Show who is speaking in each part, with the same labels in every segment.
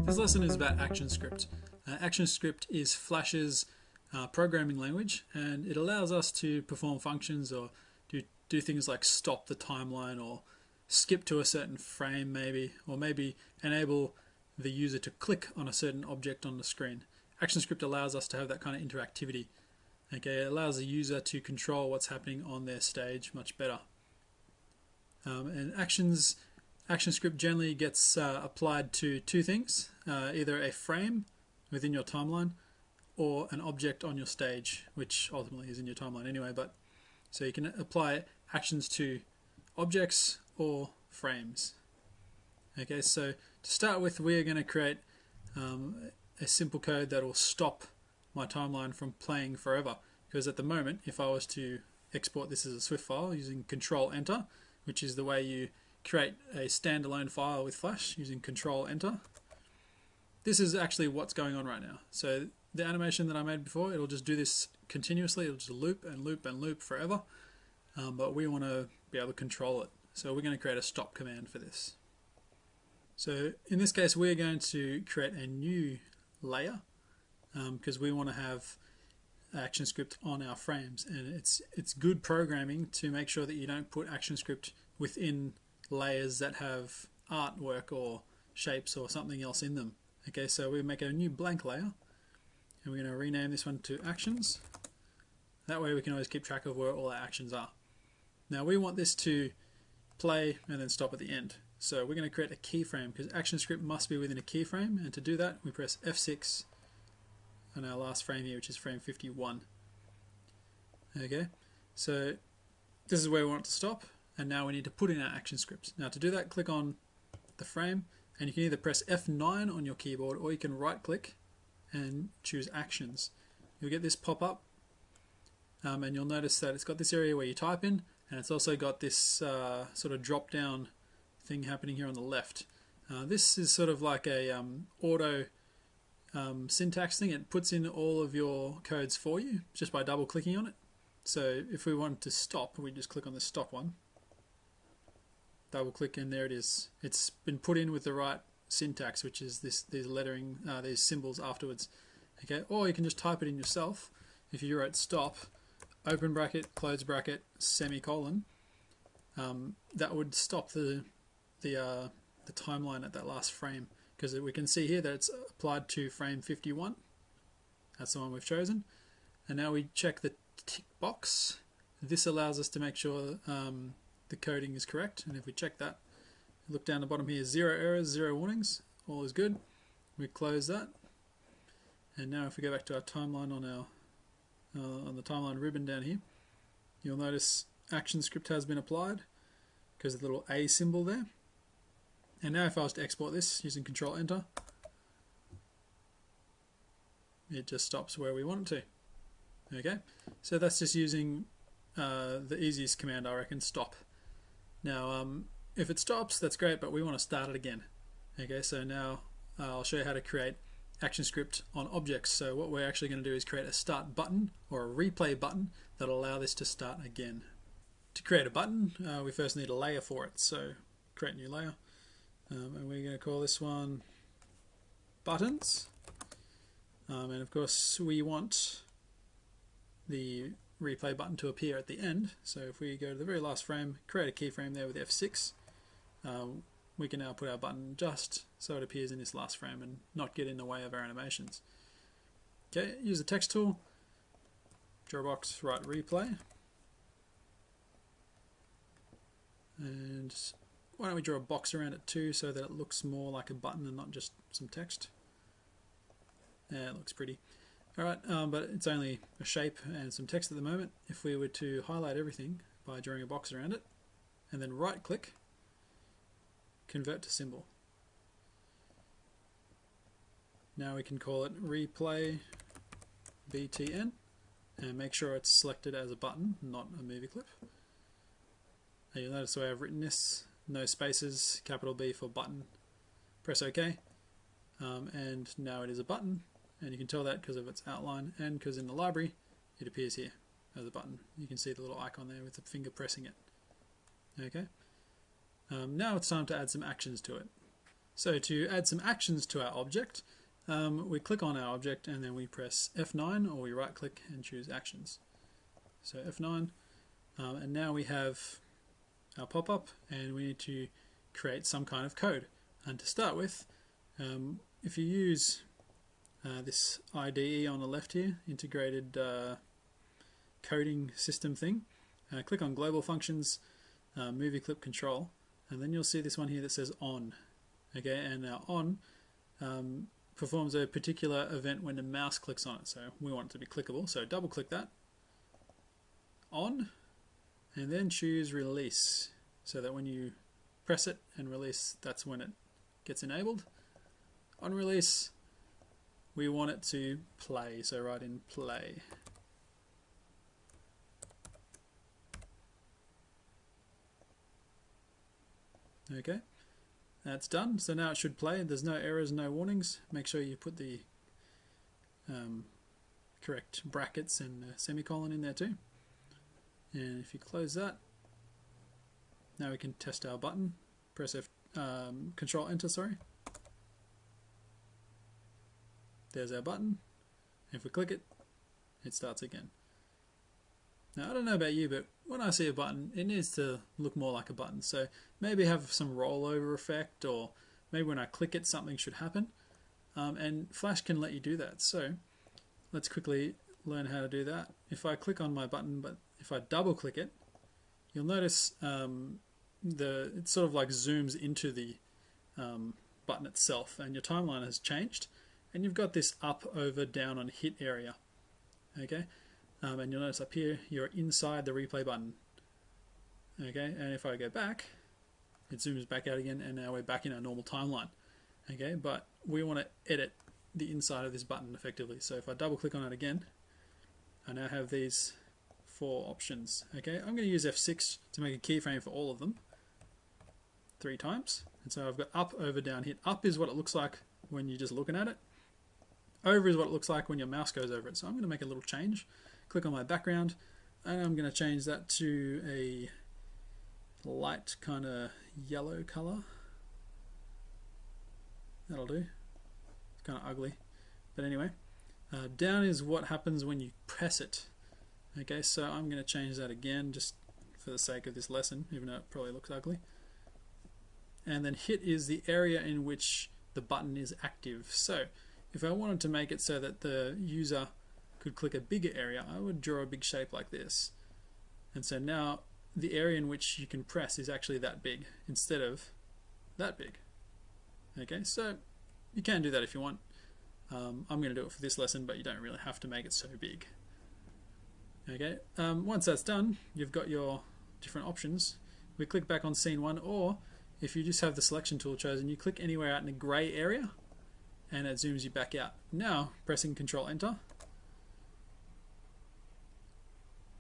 Speaker 1: This lesson is about actionscript. Actionscript is Flash's programming language, and it allows us to perform functions or do things like stop the timeline or skip to a certain frame maybe, or maybe enable the user to click on a certain object on the screen. ActionScript allows us to have that kind of interactivity. Okay, it allows the user to control what's happening on their stage much better. And ActionScript generally gets applied to two things, either a frame within your timeline or an object on your stage, which ultimately is in your timeline anyway. But so you can apply actions to objects or frames. Okay, so to start with, we are going to create a simple code that will stop my timeline from playing forever. Because at the moment, if I was to export this as a Swift file using Control-Enter, which is the way you create a standalone file with Flash using Control-Enter, this is actually what's going on right now. So the animation that I made before, it'll just do this continuously. It'll just loop and loop and loop forever. But we want to be able to control it. So we're going to create a stop command for this. So in this case, we're going to create a new layer because we want to have ActionScript on our frames, and it's good programming to make sure that you don't put ActionScript within layers that have artwork or shapes or something else in them. Okay, so we make a new blank layer, and we're going to rename this one to Actions. That way we can always keep track of where all our actions are. Now we want this to play and then stop at the end. So we're going to create a keyframe because ActionScript must be within a keyframe, and to do that we press F6 on our last frame here, which is frame 51. Okay, so this is where we want it to stop, and now we need to put in our ActionScript. Now to do that, click on the frame, and you can either press F9 on your keyboard or you can right click and choose Actions. You'll get this pop up, and you'll notice that it's got this area where you type in, and it's also got this sort of drop down thing happening here on the left. This is sort of like a auto syntax thing. It puts in all of your codes for you just by double clicking on it. So if we want to stop, we just click on the stop one, double click, and there it is. It's been put in with the right syntax, which is these lettering, these symbols afterwards. Okay, or you can just type it in yourself. If you wrote stop, open bracket, close bracket, semicolon, that would stop the timeline at that last frame, because we can see here that it's applied to frame 51. That's the one we've chosen. And now we check the tick box. This allows us to make sure the coding is correct, and if we check that, look down the bottom here, 0 errors, 0 warnings, all is good. We close that, and now if we go back to our timeline on the timeline ribbon down here, you'll notice ActionScript has been applied because of the little A symbol there. And now if I was to export this using Control-Enter, it just stops where we want it to. Okay, so that's just using the easiest command, I reckon, stop. Now if it stops, that's great, but we want to start it again. Okay, so now I'll show you how to create ActionScript on objects. So what we're actually going to do is create a start button or a replay button that will allow this to start again. To create a button, we first need a layer for it, so create new layer. And we're going to call this one buttons, and of course we want the replay button to appear at the end. So if we go to the very last frame, create a keyframe there with F6, we can now put our button just so it appears in this last frame and not get in the way of our animations. Okay, use the text tool, draw a box, write replay, and why don't we draw a box around it too so that it looks more like a button and not just some text. Yeah, it looks pretty. Alright, but it's only a shape and some text at the moment. If we were to highlight everything by drawing a box around it, and then right click, convert to symbol. Now we can call it replay BTN and make sure it's selected as a button, not a movie clip. Now you'll notice the way I've written this. No spaces, capital B for button. Press OK, and now it is a button, and you can tell that because of its outline and because in the library it appears here as a button. You can see the little icon there with the finger pressing it. Okay. Now it's time to add some actions to it. So to add some actions to our object, we click on our object and then we press F9, or we right click and choose actions. So F9, and now we have our pop-up and we need to create some kind of code. And to start with, if you use this IDE on the left here, integrated coding system thing, click on global functions, movie clip control, and then you'll see this one here that says on. Okay, and now on performs a particular event when the mouse clicks on it, so we want it to be clickable, so double click that, on, and then choose release, so that when you press it and release, that's when it gets enabled. On release, we want it to play, so write in play. Okay, that's done. So now it should play. There's no errors, no warnings. Make sure you put the correct brackets and semicolon in there too. And if you close that, now we can test our button. Press Control Enter, sorry. There's our button. If we click it, it starts again. Now I don't know about you, but when I see a button, it needs to look more like a button. So maybe have some rollover effect, or maybe when I click it, something should happen. And Flash can let you do that. So let's quickly learn how to do that. If I click on my button, but if I double click it, you'll notice it sort of like zooms into the button itself, and your timeline has changed, and you've got this up, over, down on hit area. Okay, and you'll notice up here you're inside the replay button. Okay, and if I go back, it zooms back out again, and now we're back in our normal timeline. Okay, but we want to edit the inside of this button effectively. So if I double click on it again, I now have these 4 options. Okay, I'm going to use F6 to make a keyframe for all of them 3 times. And so I've got up, over, down, hit. Up is what it looks like when you're just looking at it. Over is what it looks like when your mouse goes over it. So I'm going to make a little change. Click on my background, and I'm going to change that to a light kind of yellow color. That'll do. It's kind of ugly, but anyway. Down is what happens when you press it. Okay, so I'm going to change that again just for the sake of this lesson, even though it probably looks ugly. And then hit is the area in which the button is active. So if I wanted to make it so that the user could click a bigger area, I would draw a big shape like this. And so now the area in which you can press is actually that big instead of that big. Okay, so you can do that if you want. I'm going to do it for this lesson, but you don't really have to make it so big. Okay, once that's done, you've got your different options. We click back on scene 1, or if you just have the selection tool chosen, you click anywhere out in the grey area and it zooms you back out. Now pressing Control Enter,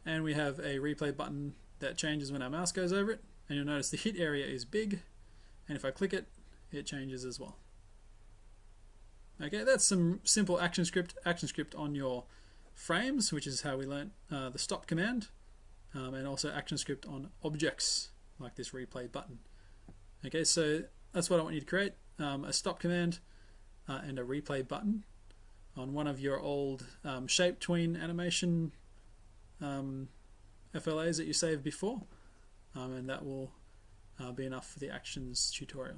Speaker 1: and we have a replay button that changes when our mouse goes over it, and you'll notice the hit area is big, and if I click it, it changes as well. Okay, that's some simple ActionScript on your frames, which is how we learnt the stop command, and also ActionScript on objects like this replay button. Okay, so that's what I want you to create, a stop command and a replay button on one of your old shape tween animation FLAs that you saved before, and that will be enough for the actions tutorial.